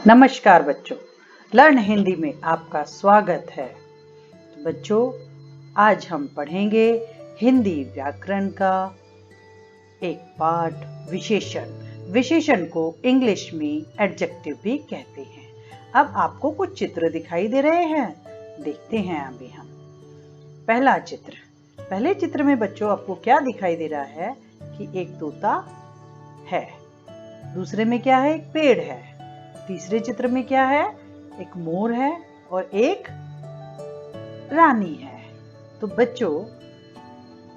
नमस्कार बच्चों, लर्न हिंदी में आपका स्वागत है। तो बच्चों, आज हम पढ़ेंगे हिंदी व्याकरण का एक पाठ विशेषण। विशेषण को इंग्लिश में एडजेक्टिव भी कहते हैं। अब आपको कुछ चित्र दिखाई दे रहे हैं, देखते हैं अभी हम। पहला चित्र, पहले चित्र में बच्चों आपको क्या दिखाई दे रहा है कि एक तोता है, दूसरे में क्या है, एक पेड़ है, तीसरे चित्र में क्या है, एक मोर है और एक रानी है। तो बच्चों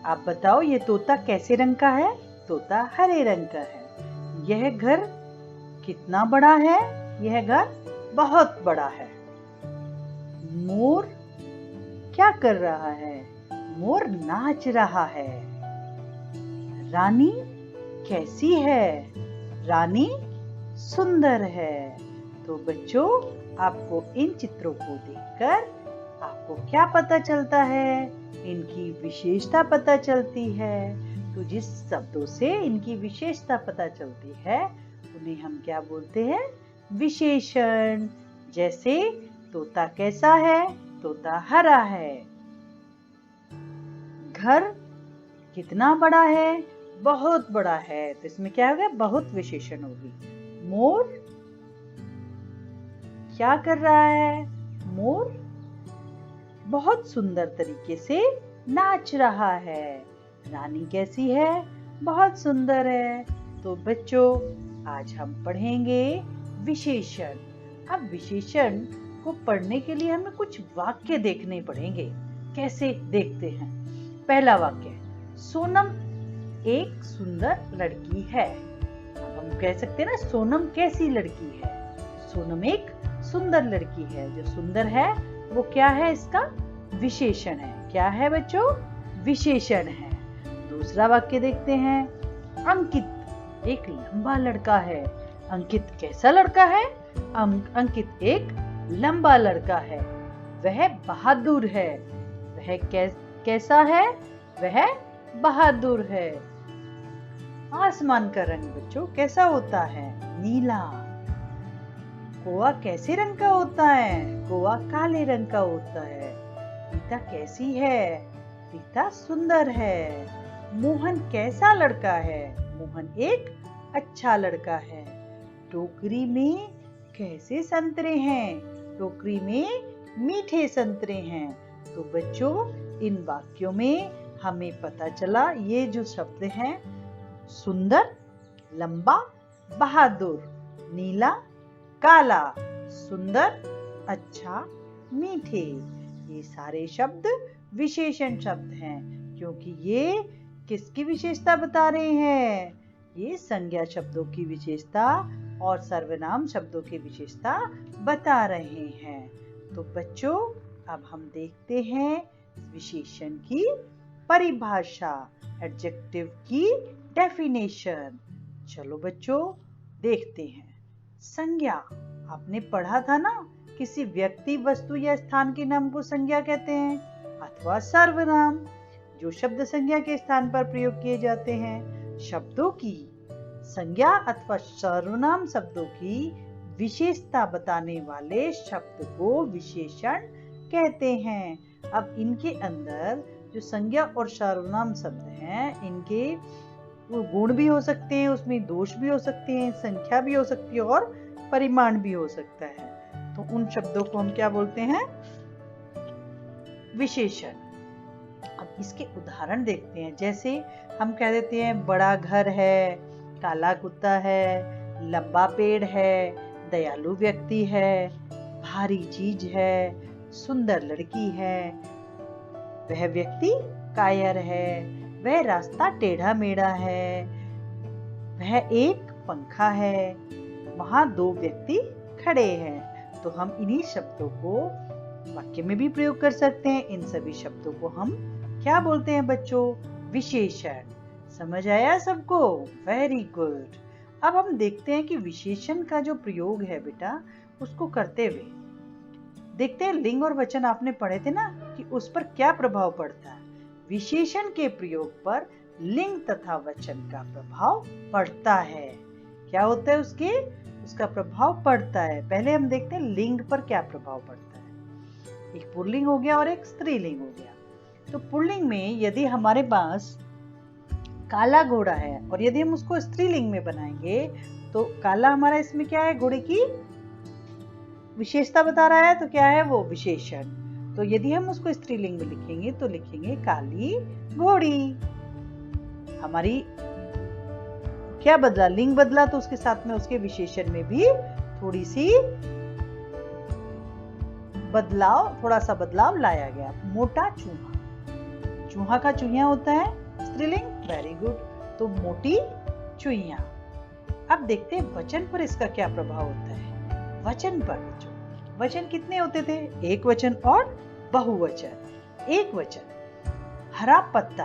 आप बताओ, ये तोता कैसे रंग का है? तोता हरे रंग का है। यह घर कितना बड़ा है? यह घर बहुत बड़ा है। मोर क्या कर रहा है? मोर नाच रहा है। रानी कैसी है? रानी सुंदर है। तो बच्चों, आपको इन चित्रों को देखकर आपको क्या पता चलता है? इनकी विशेषता पता चलती है। तो जिस शब्दों से इनकी विशेषता पता चलती है उन्हें हम क्या बोलते हैं? विशेषण। जैसे तोता कैसा है? तोता हरा है। घर कितना बड़ा है? बहुत बड़ा है। तो इसमें क्या होगा? बहुत विशेषण होगी। मोर क्या कर रहा है? मोर बहुत सुंदर तरीके से नाच रहा है। रानी कैसी है? बहुत सुंदर है। तो बच्चों, आज हम पढ़ेंगे विशेषण। अब विशेषण को पढ़ने के लिए हमें कुछ वाक्य देखने पड़ेंगे। कैसे देखते हैं? पहला वाक्य, सोनम एक सुंदर लड़की है। अब हम कह सकते हैं ना, सोनम कैसी लड़की है? सोनम एक सुंदर लड़की है। जो सुंदर है वो क्या है? इसका विशेषण है। क्या है बच्चों? विशेषण है। दूसरा वाक्य देखते हैं, अंकित एक लंबा लड़का है। अंकित कैसा लड़का है? अंकित एक लंबा लड़का है। वह बहादुर है। वह कैसा है? वह बहादुर है। आसमान का रंग बच्चों कैसा होता है? नीला। कौवा कैसे रंग का होता है? कौवा काले रंग का होता है। रीता कैसी है? रीता सुंदर है। मोहन कैसा लड़का है? मोहन एक अच्छा लड़का है। टोकरी में कैसे संतरे हैं? टोकरी में मीठे संतरे हैं। तो बच्चों, इन वाक्यों में हमें पता चला ये जो शब्द हैं, सुंदर, लंबा, बहादुर, नीला, काला, सुंदर, अच्छा, मीठे, ये सारे शब्द विशेषण शब्द हैं। क्योंकि ये किसकी विशेषता बता रहे हैं? ये संज्ञा शब्दों की विशेषता और सर्वनाम शब्दों की विशेषता बता रहे हैं। तो बच्चों, अब हम देखते हैं विशेषण की परिभाषा, एडजेक्टिव की डेफिनेशन। चलो बच्चों, देखते हैं। संज्ञा, आपने पढ़ा था ना, किसी व्यक्ति, वस्तु या स्थान के नाम को संज्ञा कहते हैं, अथवा सर्वनाम, जो शब्द संज्ञा के स्थान पर प्रयोग किए जाते हैं। शब्दों की संज्ञा अथवा सर्वनाम शब्दों की विशेषता बताने वाले शब्द को विशेषण कहते हैं। अब इनके अंदर जो संज्ञा और सर्वनाम शब्द हैं, इनके गुण भी हो सकते हैं, उसमें दोष भी हो सकते हैं, संख्या भी हो सकती है और परिमाण भी हो सकता है। तो उन शब्दों को हम क्या बोलते हैं? विशेषण। अब इसके उदाहरण देखते हैं। जैसे हम कह देते हैं, बड़ा घर है, काला कुत्ता है, लंबा पेड़ है, दयालु व्यक्ति है, भारी चीज है, सुंदर लड़की है, वह व्यक्ति कायर है, वह रास्ता टेढ़ा मेढ़ा है, वह एक पंखा है, वहां दो व्यक्ति खड़े हैं। तो हम इन्हीं शब्दों को वाक्य में भी प्रयोग कर सकते हैं। इन सभी शब्दों को हम क्या बोलते हैं बच्चों? विशेषण। समझ आया सबको? Very good. अब हम देखते हैं कि विशेषण का जो प्रयोग है बेटा, उसको करते हुए देखते हैं। लिंग और वचन आपने पढ़े थे ना, कि उस पर क्या प्रभाव पड़ता है। विशेषण के प्रयोग पर लिंग तथा वचन का प्रभाव पड़ता है। क्या होता है उसके? उसका प्रभाव पड़ता है। पहले हम देखते हैं लिंग पर क्या प्रभाव पड़ता है। एक पुल्लिंग हो गया और एक स्त्रीलिंग हो गया। तो पुल्लिंग में यदि हमारे पास काला घोड़ा है और यदि हम उसको स्त्रीलिंग में बनाएंगे तो काला हमारा इसमें क्या है, घोड़े की विशेषता बता रहा है, तो क्या है वो विशेषण। तो यदि हम उसको स्त्रीलिंग में लिखेंगे तो लिखेंगे काली घोड़ी। हमारी क्या बदला, लिंग बदला, तो उसके साथ में उसके विशेषण में भी थोड़ी सी बदलाव, थोड़ा सा बदलाव लाया गया। मोटा चूहा, चूहा का चूहिया होता है स्त्रीलिंग, वेरी गुड, तो मोटी चुईया। अब देखते हैं वचन पर इसका क्या प्रभाव होता है। वचन पर वचन कितने होते थे, एक वचन और बहुवचन। एक वचन, हरा पत्ता।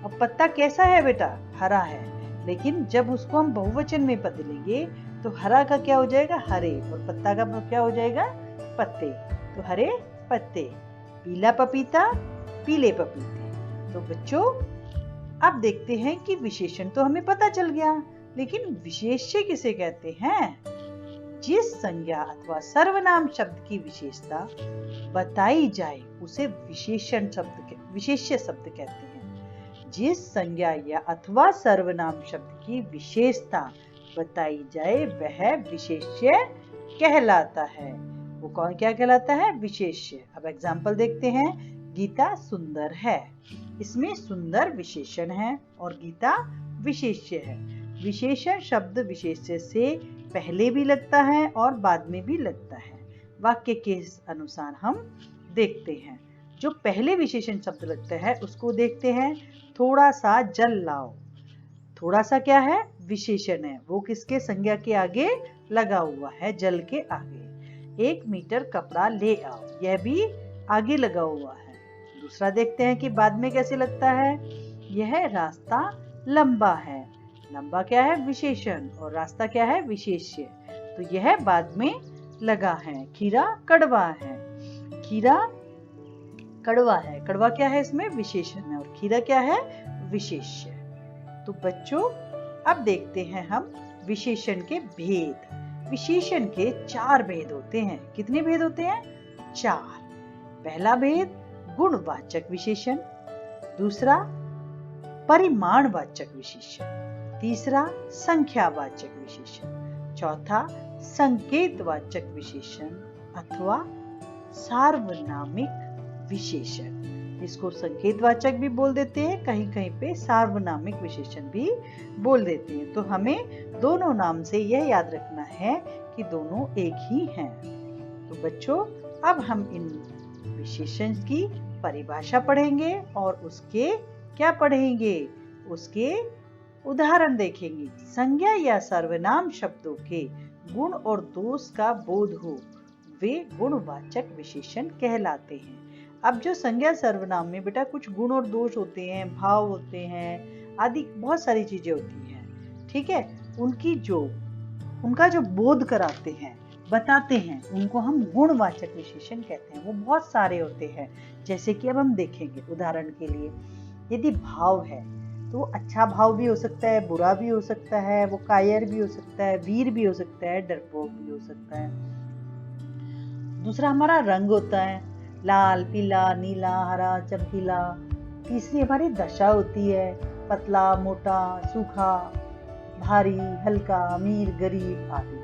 अब पत्ता कैसा है बेटा, हरा है, लेकिन जब उसको हम बहुवचन में बदलेंगे तो हरा का क्या हो जाएगा, हरे, और पत्ता का क्या हो जाएगा, पत्ते। तो हरे पत्ते। पीला पपीता, पीले पपीते। तो बच्चों अब देखते हैं कि विशेषण तो हमें पता चल गया, लेकिन विशेष्य किसे कहते हैं। जिस संज्ञा अथवा सर्वनाम शब्द की विशेषता बताई जाए उसे विशेष्य शब्द कहते हैं। जिस संज्ञा या अथवा सर्वनाम शब्द की विशेषता बताई जाए वह विशेष्य कहलाता है। वो कौन क्या कहलाता है, विशेष्य। अब एग्जाम्पल देखते हैं। गीता सुंदर है, इसमें सुंदर विशेषण है और गीता विशेष्य है। विशेषण शब्द विशेष्य से पहले भी लगता है और बाद में भी लगता है। वाक्य के अनुसार हम देखते हैं। जो पहले विशेषण शब्द लगता है उसको देखते हैं। थोड़ा सा जल लाओ, थोड़ा सा क्या है, विशेषण है, वो किसके, संज्ञा के आगे लगा हुआ है, जल के आगे। 1 मीटर कपड़ा ले आओ, यह भी आगे लगा हुआ है। दूसरा देखते हैं कि बाद में कैसे लगता है। यह रास्ता लंबा है, लंबा क्या है, विशेषण, और रास्ता क्या है, विशेष्य। तो यह बाद में लगा है। खीरा कड़वा है, खीरा कड़वा है, कड़वा क्या है, इसमें विशेषण है, और खीरा क्या है, विशेष्य। तो बच्चों अब देखते हैं हम विशेषण के भेद। विशेषण के 4 भेद होते हैं। कितने भेद होते हैं, 4। पहला भेद गुणवाचक विशेषण, दूसरा परिमाणवाचक विशेषण, तीसरा संख्यावाचक विशेषण, चौथा संकेतवाचक विशेषण अथवा सार्वनामिक विशेषण। इसको संकेतवाचक भी बोल देते हैं, कहीं कहीं पे सार्वनामिक विशेषण भी बोल देते हैं। तो हमें दोनों नाम से यह याद रखना है कि दोनों एक ही हैं। तो बच्चों अब हम इन विशेषण की परिभाषा पढ़ेंगे और उसके क्या पढ़ेंगे, उसके उदाहरण देखेंगे। संज्ञा या सर्वनाम शब्दों के गुण और दोष का बोध हो वे गुणवाचक विशेषण कहलाते हैं। अब जो संज्ञा सर्वनाम में बेटा कुछ गुण और दोष होते हैं, भाव होते हैं, आदि बहुत सारी चीजें होती हैं, ठीक है। उनका जो बोध कराते हैं, बताते हैं, उनको हम गुणवाचक विशेषण कहते हैं। वो बहुत सारे होते हैं, जैसे कि अब हम देखेंगे। उदाहरण के लिए यदि भाव है तो अच्छा भाव भी हो सकता है, बुरा भी हो सकता है, वो कायर भी हो सकता है, वीर भी हो सकता है, डरपोक भी हो सकता है। दूसरा हमारा रंग होता है, लाल, पीला, नीला, हरा, चमकीला। तीसरी हमारी दशा होती है, पतला, मोटा, सूखा, भारी, हल्का, अमीर, गरीब आदि।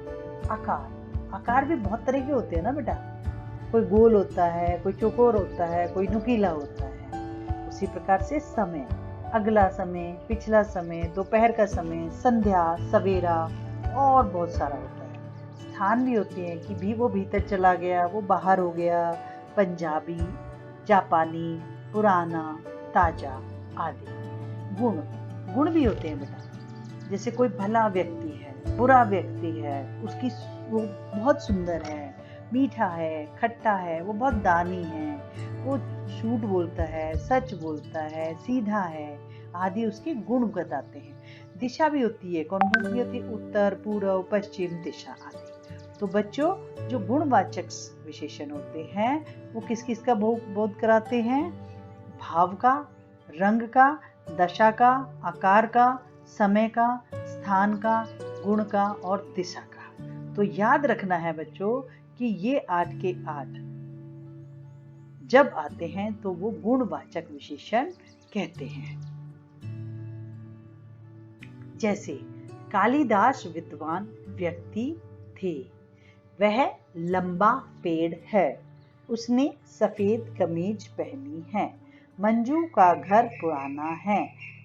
आकार भी बहुत तरह के होते हैं ना बेटा, कोई गोल होता है, कोई चौकोर होता है, कोई नुकीला होता है। उसी प्रकार से समय, अगला समय, पिछला समय, दोपहर का समय, संध्या, सवेरा, और बहुत सारा होता है। स्थान भी होते हैं कि भी वो भीतर चला गया, वो बाहर हो गया, पंजाबी, जापानी, पुराना, ताजा आदि। गुण भी होते हैं बेटा, जैसे कोई भला व्यक्ति है, बुरा व्यक्ति है, उसकी वो बहुत सुंदर है, मीठा है, खट्टा है, वो बहुत दानी है, वो झूठ बोलता है, सच बोलता है, सीधा है, आदि उसके गुण बताते हैं। दिशा भी होती है, कौन कौन सी होती है, उत्तर, पूर्व, पश्चिम दिशा आदि। तो बच्चों जो गुणवाचक विशेषण होते हैं वो किस किस का बोध कराते हैं, भाव का, रंग का, दशा का, आकार का, समय का, स्थान का, गुण का और दिशा का। तो याद रखना है बच्चों कि ये 8 के 8 जब आते हैं तो वो गुणवाचक विशेषण कहते हैं। जैसे कालिदास विद्वान व्यक्ति थे, वह लंबा पेड़ है, उसने सफेद कमीज पहनी है, मंजू का घर पुराना है,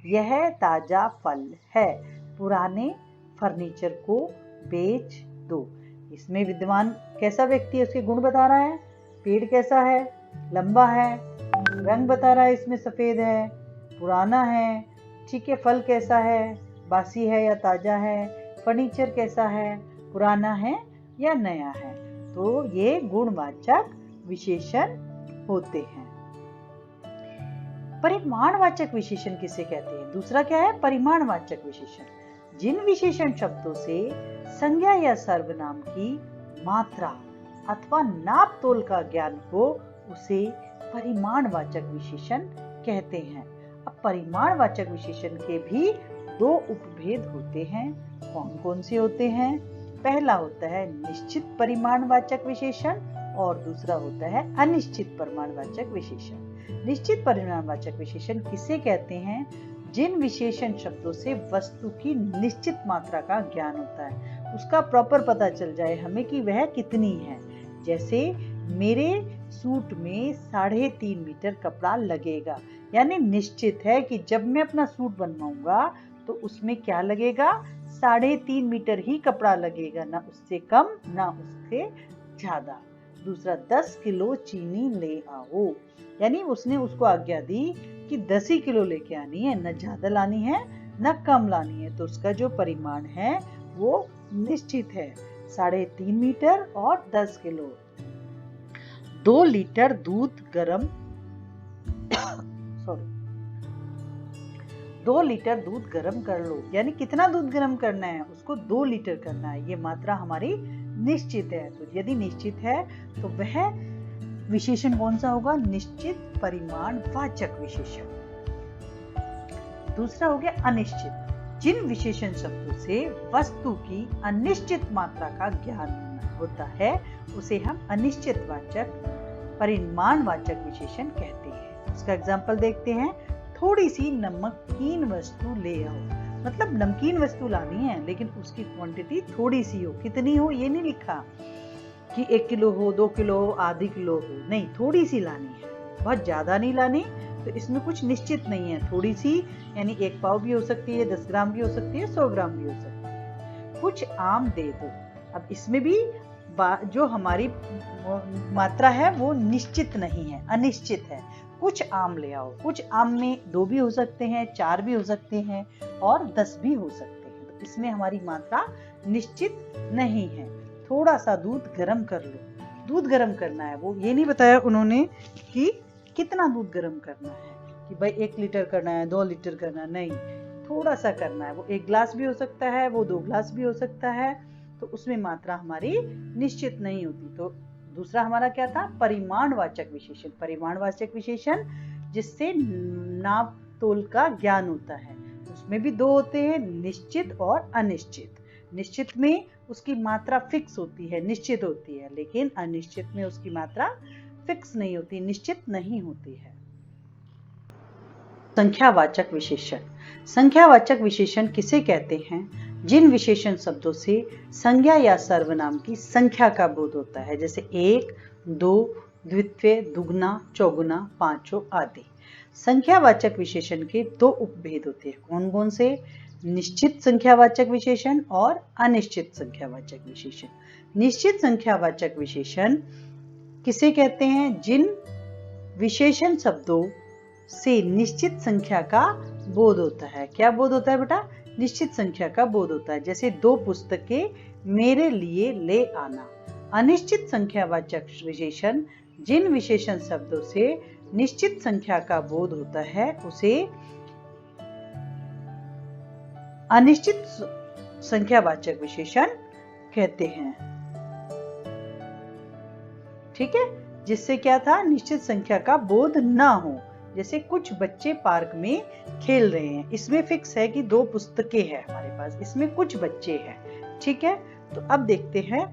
यह ताजा फल है, पुराने फर्नीचर को बेच दो। इसमें विद्वान कैसा व्यक्ति है उसके गुण बता रहा है, पेड़ कैसा है, लंबा है, रंग बता रहा है इसमें सफेद है, पुराना है, ठीक है, फल कैसा है, बासी है या ताजा है, फर्नीचर कैसा है, पुराना है या नया है। तो ये गुणवाचक विशेषण होते हैं। परिमाणवाचक विशेषण किसे कहते हैं? दूसरा क्या है? परिमाणवाचक विशेषण। जिन विशेषण शब्दों से संज्ञा या सर्वनाम की मात्रा अथवा नाप तोल का ज्ञान हो उसे परिमाणवाचक विशेषण कहते हैं। अब परिमाणवाचक विशेषण के भी दो उपभेद होते हैं। कौन कौन से होते हैं? पहला होता है निश्चित परिमाणवाचक विशेषण और दूसरा होता है अनिश्चित परिमाणवाचक विशेषण। निश्चित परिमाणवाचक विशेषण किसे कहते हैं? जिन विशेषण शब्दों से वस्तु की निश्चित मात्रा का ज्ञान होता है, उसका प्रॉपर पता चल जाए हमें कि वह कितनी है। जैसे मेरे सूट में 3.5 मीटर कपड़ा लगेगा, यानी निश्चित है कि जब मैं अपना सूट बनवाऊंगा तो उसमें क्या लगेगा? 3.5 मीटर ही कपड़ा लगेगा, ना उससे कम ना उससे ज्यादा। दूसरा 10 किलो चीनी ले आओ, यानी उसने उसको आज्ञा दी कि 10 ही किलो लेके आनी है, न ज्यादा लानी है न कम लानी है। तो उसका जो परिमाण है वो निश्चित है, 3.5 मीटर और 10 किलो। 2 लीटर दूध गरम 2 लीटर दूध गरम कर लो, यानी कितना दूध गरम करना है? उसको 2 लीटर करना है। ये मात्रा हमारी निश्चित है। तो यदि निश्चित है तो वह विशेषण कौन सा होगा? निश्चित परिमाणवाचक विशेषण। दूसरा हो गया अनिश्चित। जिन विशेषण शब्दों से वस्तु की अनिश्चित मात्रा का ज्ञान होता है उसे हम अनिश्चितवाचक परिमाणवाचक विशेषण कहते हैं। उसका एग्जाम्पल देखते हैं। थोड़ी सी नमकीन वस्तु ले आओ, मतलब नमकीन वस्तु लानी है लेकिन उसकी क्वांटिटी थोड़ी सी हो। कितनी हो ये नहीं लिखा कि 1 किलो हो, 2 किलो हो, आधी किलो हो, नहीं, थोड़ी सी लानी है, बहुत ज्यादा नहीं लानी। तो इसमें कुछ निश्चित नहीं है, थोड़ी सी यानी 1 पाव भी हो सकती है, 10 ग्राम भी हो सकती है, 100 ग्राम भी हो सकती है। कुछ आम दे दो। अब इसमें भी जो हमारी मात्रा है वो निश्चित नहीं है, अनिश्चित है। कुछ आम ले आओ। कुछ आम में 2 भी हो सकते हैं, 4 भी हो सकते हैं और 10 भी हो सकते हैं। तो इसमें हमारी मात्रा निश्चित नहीं है। थोड़ा सा दूध गर्म कर लो। दूध गर्म करना है, वो ये नहीं बताया उन्होंने कि कितना दूध गर्म करना है, कि भाई 1 लीटर करना है, 2 लीटर करना है, नहीं, थोड़ा सा करना है। वो 1 ग्लास भी हो सकता है, वो 2 ग्लास भी हो सकता है। तो उसमें मात्रा हमारी निश्चित नहीं होती। तो दूसरा हमारा क्या था? परिमाणवाचक विशेषण। परिमाणवाचक विशेषण जिससे नाप तोल का ज्ञान होता है। उसमें भी 2 होते हैं, निश्चित और अनिश्चित। निश्चित में उसकी मात्रा फिक्स होती है, निश्चित होती है, लेकिन अनिश्चित में उसकी मात्रा फिक्स नहीं होती, निश्चित नहीं होती है। संख्यावाचक विशेषण। संख्यावाचक विशेषण किसे कहते हैं? जिन विशेषण शब्दों से संज्ञा या सर्वनाम की संख्या का बोध होता है, जैसे 1, 2, द्वित्व, दुगुना, चौगुना, पांचों आदि। संख्यावाचक विशेषण के 2 उपभेद होते हैं। कौन कौन से? निश्चित संख्यावाचक विशेषण और अनिश्चित संख्यावाचक विशेषण। निश्चित संख्यावाचक विशेषण किसे कहते हैं? जिन विशेषण शब्दों से निश्चित संख्या का बोध होता है। क्या बोध होता है बेटा? निश्चित संख्या का बोध होता है। जैसे 2 पुस्तकें मेरे लिए ले आना। अनिश्चित संख्यावाचक विशेषण जिन विशेषण शब्दों से निश्चित संख्या का बोध होता है उसे अनिश्चित संख्यावाचक विशेषण कहते हैं। ठीक है, जिससे क्या था? निश्चित संख्या का बोध ना हो। जैसे कुछ बच्चे पार्क में खेल रहे हैं, इसमें फिक्स है कि 2 पुस्तकें हैं हमारे पास, इसमें कुछ बच्चे हैं, ठीक है। तो अब देखते हैं,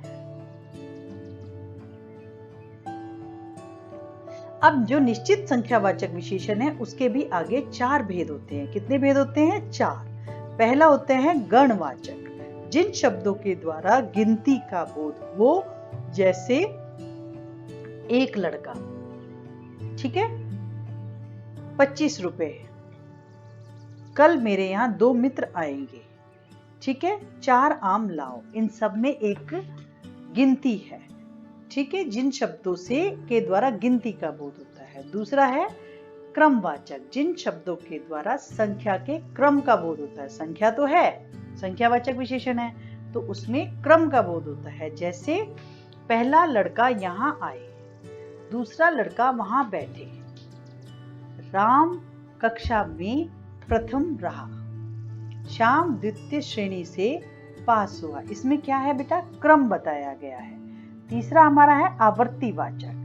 अब जो निश्चित संख्यावाचक विशेषण है उसके भी आगे 4 भेद होते हैं। कितने भेद होते हैं? 4। पहला होते हैं गणवाचक, जिन शब्दों के द्वारा गिनती का बोध हो, जैसे एक लड़का, ठीक है, 25 रुपए, कल मेरे यहाँ 2 मित्र आएंगे, ठीक है, 4 आम लाओ। इन सब में एक गिनती है, ठीक है, जिन शब्दों से के द्वारा गिनती का बोध होता है। दूसरा है क्रमवाचक, जिन शब्दों के द्वारा संख्या के क्रम का बोध होता है। संख्या तो है, संख्यावाचक विशेषण है, तो उसमें क्रम का बोध होता है। जैसे पहला लड़का यहाँ आए, दूसरा लड़का वहां बैठे, राम कक्षा में प्रथम रहा, श्याम द्वितीय श्रेणी से पास हुआ। इसमें क्या है बेटा? क्रम बताया गया है। तीसरा हमारा है आवर्तीवाचक,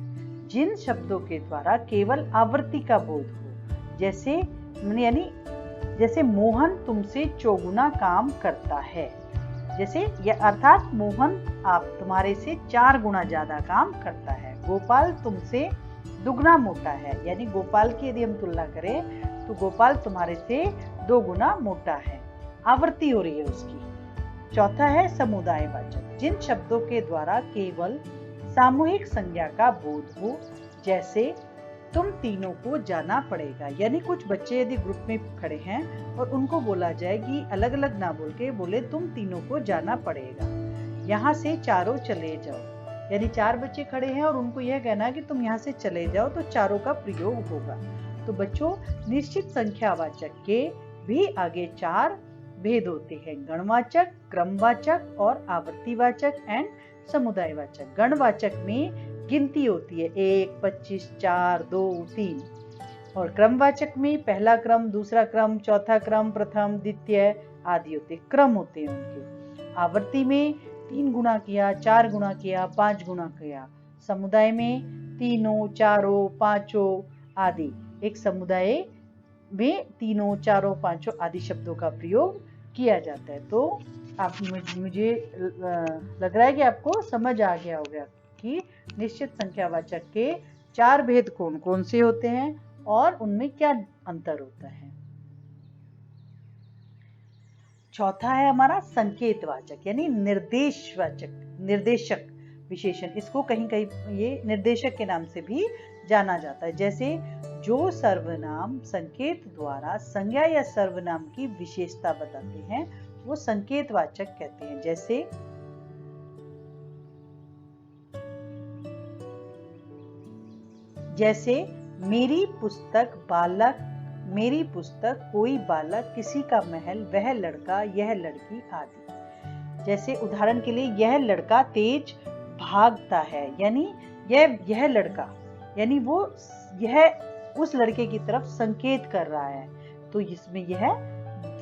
जिन शब्दों के द्वारा केवल आवृत्ति का बोध हो, जैसे यानी जैसे मोहन तुमसे चौगुना काम करता है, जैसे यह अर्थात मोहन आप तुम्हारे से 4 गुना ज्यादा काम करता है। गोपाल तुमसे दुगना मोटा है, यानी गोपाल की यदि हम तुलना करें तो गोपाल तुम्हारे से 2 गुना मोटा है, आवृत्ति हो रही है उसकी। चौथा है समुदायवाचक, जिन शब्दों के द्वारा केवल सामूहिक संज्ञा का बोध हो, जैसे तुम तीनों को जाना पड़ेगा, यानी कुछ बच्चे यदि ग्रुप में खड़े हैं और उनको बोला जाए कि अलग अलग ना बोल के बोले तुम तीनों को जाना पड़ेगा, यहाँ से चारों चले जाओ, यानी 4 बच्चे खड़े हैं और उनको यह कहना है कि तुम यहाँ से चले जाओ, तो चारों का प्रयोग होगा। तो बच्चों, निश्चित संख्यावाचक के भी आगे 4 भेद होते हैं, गणवाचक, क्रमवाचक और आवर्तीवाचक एंड समुदायवाचक। गणवाचक में गिनती होती है 1, 25, 4, 2, 3, और क्रमवाचक में पहला क्रम, दूसरा क्रम, चौथा क्रम, प्रथम, द्वितीय आदि होते क्रम होते हैं उनके। आवर्ती में 3 गुना किया, 4 गुना किया, 5 गुना किया। समुदाय में तीनों, चारों, पांचों आदि। एक समुदाय में तीनों, चारों, पांचों आदि शब्दों का प्रयोग किया जाता है। तो आप मुझे लग रहा है कि आपको समझ आ गया होगा कि निश्चित संख्यावाचक के 4 भेद कौन कौन से होते हैं और उनमें क्या अंतर होता है। चौथा है हमारा संकेतवाचक, यानी निर्देशक विशेषण। इसको कहीं कहीं ये निर्देशक के नाम से भी जाना जाता है। जैसे जो सर्वनाम संकेत द्वारा संज्ञा या सर्वनाम की विशेषता बताते हैं वो संकेतवाचक कहते हैं। जैसे मेरी पुस्तक बालक, मेरी पुस्तक, कोई बालक, किसी का महल, वह लड़का, यह लड़की आदि। जैसे उदाहरण के लिए यह लड़का तेज भागता है, यानी यह लड़का, यानी वो यह उस लड़के की तरफ संकेत कर रहा है, तो इसमें यह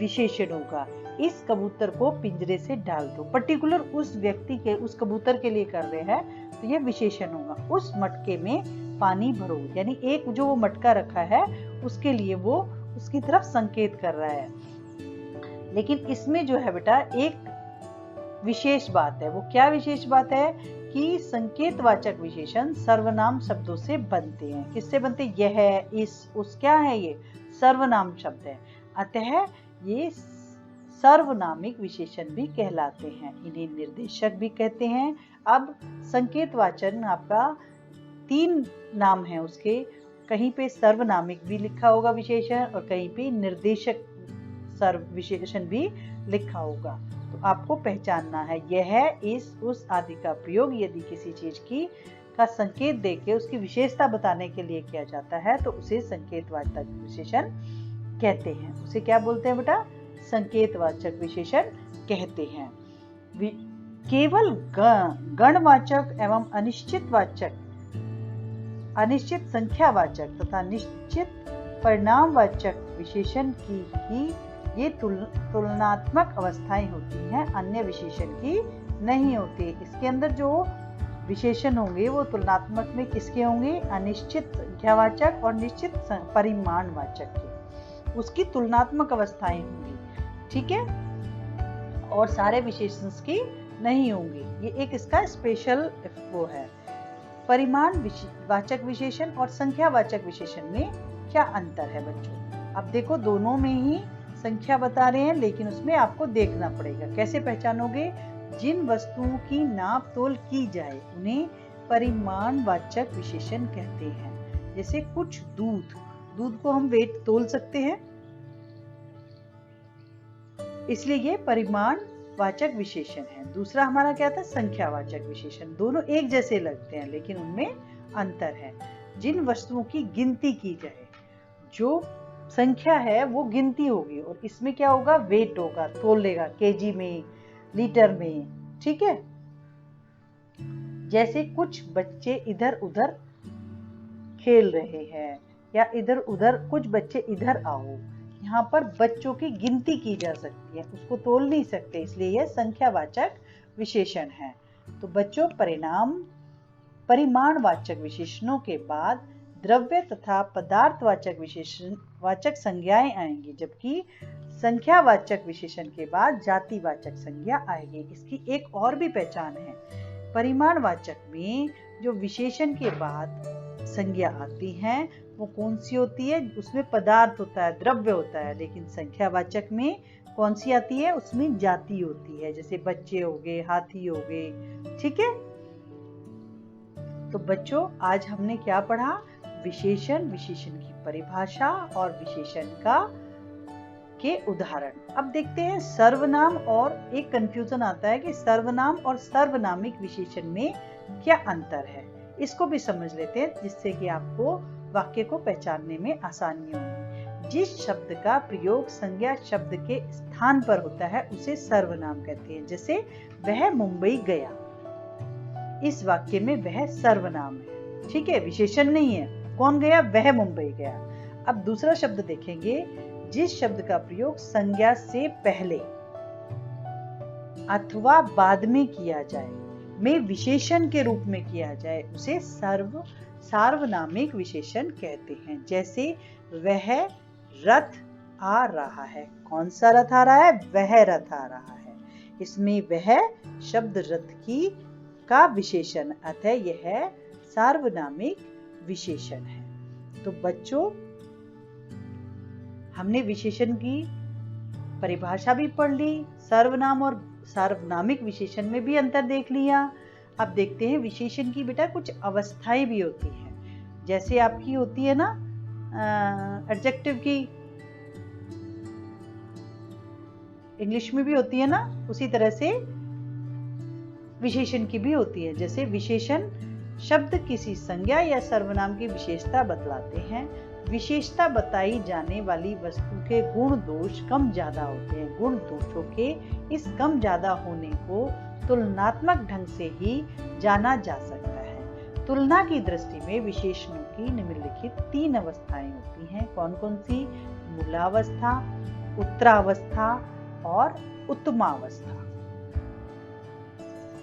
विशेषण होगा। इस कबूतर को पिंजरे से डाल दो, पर्टिकुलर उस व्यक्ति के, उस कबूतर के लिए कर रहे हैं, तो यह विशेषण होगा। उस मटके में पानी भरो, यानी एक जो वो मटका रखा है उसके लिए वो उसकी तरफ संकेत कर रहा है। लेकिन इसमें जो है बेटा एक विशेष बात है। वो क्या विशेष बात है कि संकेतवाचक विशेषण सर्वनाम शब्दों से बनते हैं। किससे बनते हैं? यह, इस, उस, क्या है ये? सर्वनाम शब्द है। अतः ये सर्वनामिक विशेषण भी कहलाते हैं। इन्हें निर्देशक भी कहते हैं। अब संकेतवाचन आपका 3 नाम है उसके, कहीं पे सर्वनामिक भी लिखा होगा विशेषण और कहीं पे निर्देशक विशेषण भी लिखा होगा। तो आपको पहचानना है यह, इस, उस आदि का प्रयोग यदि किसी चीज का संकेत देके उसकी विशेषता बताने के लिए किया जाता है तो उसे संकेतवाचक विशेषण कहते हैं। उसे क्या बोलते हैं बेटा? संकेतवाचक विशेषण कहते हैं। केवल गणवाचक एवं अनिश्चित संख्यावाचक तथा निश्चित परिणामवाचक विशेषण की ही ये तुलनात्मक अवस्थाएं होती हैं, अन्य विशेषण की नहीं होती। इसके अंदर जो विशेषण होंगे वो तुलनात्मक में किसके होंगे? अनिश्चित संख्यावाचक और निश्चित परिमाणवाचक के, उसकी तुलनात्मक अवस्थाएं होंगी, ठीक है। और सारे विशेषण की नहीं होंगे। ये एक इसका स्पेशल वो है। परिमाण वाचक विशेषण और संख्यावाचक विशेषण में क्या अंतर है बच्चों? अब देखो दोनों में ही संख्या बता रहे हैं, लेकिन उसमें आपको देखना पड़ेगा। कैसे पहचानोगे? जिन वस्तुओं की नाप तोल की जाए उन्हें परिमाणवाचक विशेषण कहते हैं। जैसे कुछ दूध को हम वेट तोल सकते हैं, इसलिए ये परिमाणवाचक विशेषण है। दूसरा हमारा क्या था? संख्यावाचक विशेषण। दोनों एक जैसे लगते हैं लेकिन उनमें अंतर है। जिन वस्तुओं की गिनती की जाए, जो संख्या है वो गिनती होगी और इसमें क्या होगा? वेट होगा, तोल लेगा केजी में, लीटर में। ठीक है। जैसे कुछ बच्चे इधर उधर खेल रहे हैं, या इधर उधर कुछ बच्चे इधर आओ। यहाँ पर बच्चों की गिनती की जा सकती है, उसको तोल नहीं सकते, इसलिए यह संख्यावाचक विशेषण है। तो बच्चों परिमाणवाचक विशेषणों के बाद द्रव्य तथा पदार्थवाचक वाचक संज्ञाएं आएंगी, जबकि संख्यावाचक विशेषण के बाद जातिवाचक संज्ञा आएगी। इसकी एक और भी पहचान है। परिमाणवाचक में जो विशेषण के बाद संज्ञा आती है वो कौन सी होती है? उसमें पदार्थ होता है, द्रव्य होता है। लेकिन संख्यावाचक में कौन सी आती है? उसमें जाति होती है, जैसे बच्चे हो गए, हाथी हो गए। ठीक है। तो बच्चों आज हमने क्या पढ़ा? विशेषण, विशेषण की परिभाषा और विशेषण के उदाहरण। अब देखते हैं सर्वनाम। और एक कंफ्यूजन आता है कि सर्वनाम और सर्वनामिक विशेषण में क्या अंतर है। इसको भी समझ लेते हैं, जिससे कि आपको वाक्य को पहचानने में आसानी होगी। जिस शब्द का प्रयोग संज्ञा शब्द के स्थान पर होता है उसे सर्वनाम कहते हैं। जैसे वह मुंबई गया, इस वाक्य में वह सर्वनाम है। ठीक है, विशेषण नहीं है। कौन गया? वह मुंबई गया। अब दूसरा शब्द देखेंगे। जिस शब्द का प्रयोग संज्ञा से पहले अथवा बाद में किया जाए, में विशेषण के रूप में किया जाए, उसे सार्वनामिक विशेषण कहते हैं। जैसे वह रथ आ रहा है। कौन सा रथ आ रहा है? वह रथ आ रहा है। इसमें वह शब्द रथ का विशेषण, अतः यह सार्वनामिक विशेषण है। तो बच्चों हमने विशेषण की परिभाषा भी पढ़ ली, सर्वनाम और सार्वनामिक विशेषण में भी अंतर देख लिया। अब देखते हैं विशेषण की बेटा कुछ अवस्थाएं भी होती हैं। जैसे आपकी होती है ना एडजेक्टिव की, इंग्लिश में भी होती है ना, उसी तरह से विशेषण की भी होती है। जैसे विशेषण शब्द किसी संज्ञा या सर्वनाम की विशेषता बतलाते हैं। विशेषता बताई जाने वाली वस्तु के गुण दोष कम ज्यादा होते हैं। गुण दोषों के इस कम ज्यादा होने को तुलनात्मक ढंग से ही जाना जा सकता है। तुलना की दृष्टि में विशेषणों की निम्नलिखित 3 अवस्थाएं होती हैं। कौन कौन सी? मूलावस्था, उत्तरावस्था और उत्तमावस्था।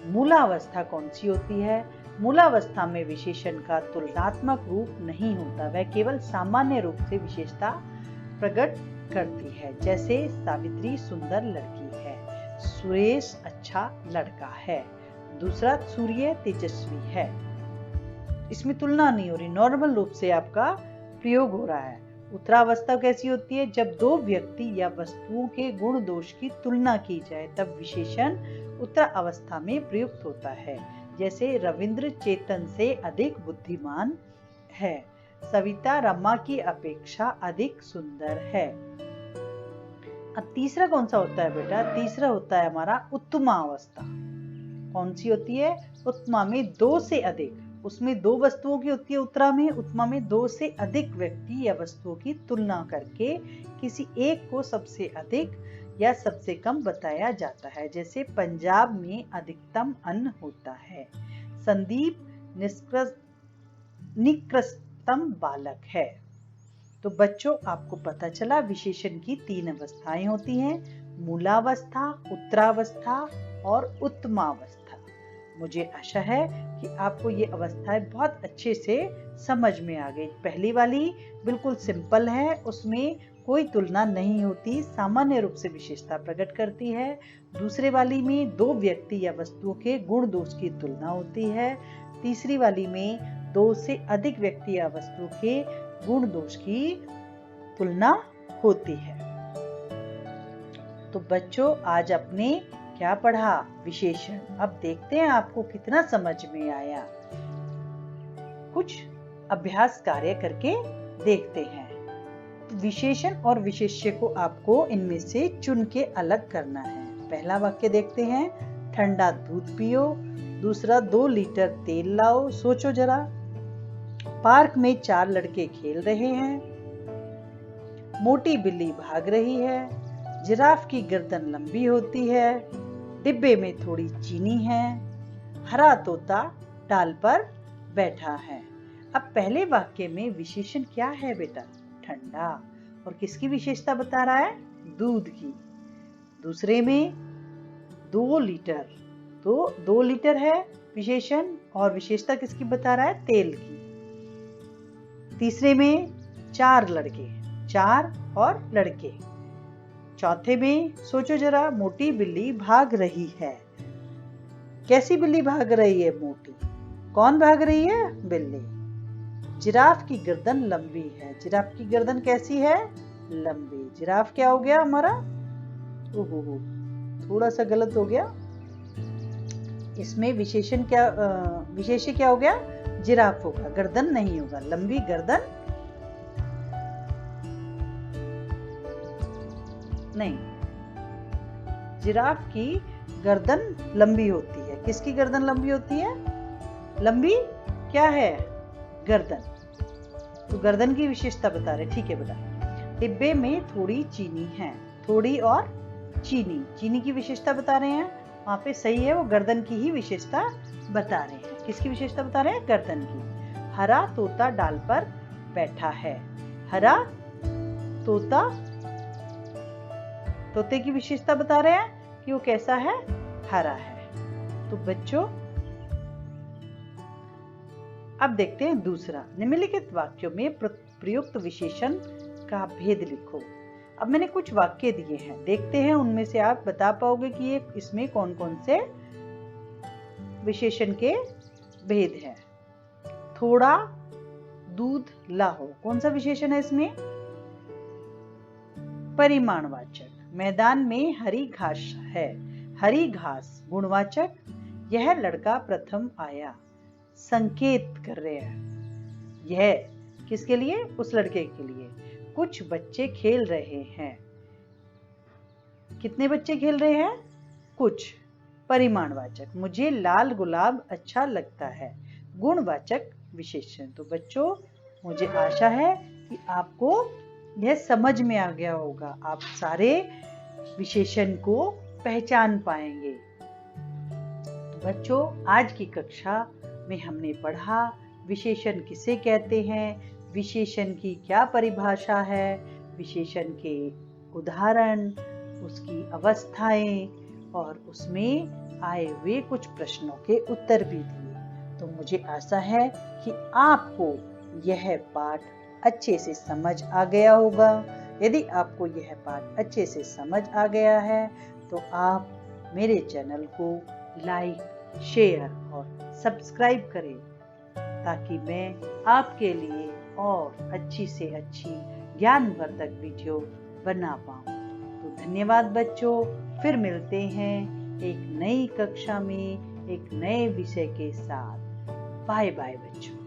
मूलावस्था कौन सी होती है? मूलावस्था में विशेषण का तुलनात्मक रूप नहीं होता, वह केवल सामान्य रूप से विशेषता प्रकट करती है। जैसे सावित्री सुंदर लड़की है, सुरेश अच्छा लड़का है, दूसरा सूर्य तेजस्वी है। इसमें तुलना नहीं हो रही, नॉर्मल रूप से आपका प्रयोग हो रहा है। उत्तरावस्था कैसी होती है? जब दो व्यक्ति या वस्तुओं के गुण दोष की तुलना की जाए तब विशेषण उत्तर अवस्था में प्रयुक्त होता है। जैसे रविंद्र चेतन से अधिक बुद्धिमान है, सविता रमा की अपेक्षा अधिक सुंदर है। अब तीसरा कौन सा होता है बेटा? तीसरा होता है हमारा उत्तमा अवस्था। कौन सी होती है? उत्तमा में 2 से अधिक, उसमें 2 वस्तुओं की होती है उत्तरा में। उत्तमा में 2 से अधिक व्यक्ति या वस्तुओं की तुलना करके किसी एक को सबसे अधिक या सबसे कम बताया जाता है। जैसे पंजाब में अधिकतम अन्न होता है, संदीप निकृष्टतम बालक है। तो बच्चों आपको पता चला विशेषण की 3 अवस्थाएं होती हैं, मूलावस्था, उत्तरावस्था और उत्तमावस्था। मुझे आशा है कि आपको ये अवस्थाएं बहुत अच्छे से समझ में आ गई। पहली वाली बिल्कुल सिंपल है, उसमें कोई तुलना नहीं होती, सामान्य रूप से विशेषता प्रकट करती है। दूसरे वाली में दो व्यक्ति या वस्तुओं के गुण दोष की तुलना होती है। तीसरी वाली में दो से अधिक व्यक्ति या वस्तुओं के गुण दोष की तुलना होती है। तो बच्चों, आज आपने क्या पढ़ा? विशेषण। अब देखते हैं आपको कितना समझ में आया। कुछ अभ्यास कार्य करके देखते हैं। विशेषण और विशेष्य को आपको इनमें से चुन के अलग करना है। पहला वाक्य देखते हैं, ठंडा दूध पियो। दूसरा, 2 लीटर तेल लाओ। सोचो जरा, पार्क में 4 लड़के खेल रहे हैं। मोटी बिल्ली भाग रही है। जिराफ की गर्दन लंबी होती है। डिब्बे में थोड़ी चीनी है। हरा तोता डाल पर बैठा है। अब पहले वाक्य में विशेषण क्या है बेटा? ठंडा। और किसकी विशेषता बता रहा है? दूध की। दूसरे में 2 लीटर, तो 2 लीटर है विशेषण, और विशेषता किसकी बता रहा है? तेल की। तीसरे में 4 लड़के, 4 और लड़के। चौथे में सोचो जरा, मोटी बिल्ली भाग रही है। कैसी बिल्ली भाग रही है? मोटी। कौन भाग रही है? बिल्ली। जिराफ की गर्दन लंबी है। जिराफ की गर्दन कैसी है? लंबी। जिराफ क्या हो गया हमारा? ओहो, थोड़ा सा गलत हो गया। इसमें विशेषण क्या, विशेष्य क्या हो गया? जिराफ होगा, गर्दन नहीं होगा। लंबी गर्दन नहीं, जिराफ की गर्दन लंबी होती है। किसकी गर्दन लंबी होती है? लंबी क्या है? गर्दन। तो गर्दन की विशेषता बता रहे। ठीक है बेटा। डिब्बे में थोड़ी चीनी है। थोड़ी और चीनी, चीनी की विशेषता बता रहे हैं। वहां पे सही है, वो गर्दन की ही विशेषता बता रहे हैं। किसकी विशेषता बता रहे हैं? गर्दन की। हरा तोता डाल पर बैठा है। हरा तोता, तोते की विशेषता बता रहे हैं कि वो कैसा है? हरा है। तो बच्चों, अब देखते हैं दूसरा। निम्नलिखित वाक्यों में प्रयुक्त विशेषण का भेद लिखो। अब मैंने कुछ वाक्य दिए हैं, देखते हैं उनमें से आप बता पाओगे कि ये इसमें कौन कौन से विशेषण के भेद हैं। थोड़ा दूध लाओ, कौन सा विशेषण है इसमें? परिमाणवाचक। मैदान में हरी घास है। हरी घास गुणवाचक। यह लड़का प्रथम आया, संकेत कर रहे हैं। यह किसके लिए? उस लड़के के लिए। कुछ बच्चे खेल रहे हैं। कितने बच्चे खेल रहे हैं? कुछ। परिमाणवाचक। मुझे लाल गुलाब अच्छा लगता है, गुणवाचक विशेषण। तो बच्चों, मुझे आशा है कि आपको यह समझ में आ गया होगा। आप सारे विशेषण को पहचान पाएंगे। तो बच्चों, आज की कक्षा में हमने पढ़ा विशेषण किसे कहते हैं, विशेषण की क्या परिभाषा है, विशेषण के उदाहरण, उसकी अवस्थाएं और उसमें आए हुए कुछ प्रश्नों के उत्तर भी दिए। तो मुझे आशा है कि आपको यह पाठ अच्छे से समझ आ गया होगा। यदि आपको यह पाठ अच्छे से समझ आ गया है तो आप मेरे चैनल को लाइक, शेयर और सब्सक्राइब करें, ताकि मैं आपके लिए और अच्छी से अच्छी ज्ञानवर्धक वीडियो बना पाऊं। तो धन्यवाद बच्चों, फिर मिलते हैं एक नई कक्षा में एक नए विषय के साथ। बाय बाय बच्चों।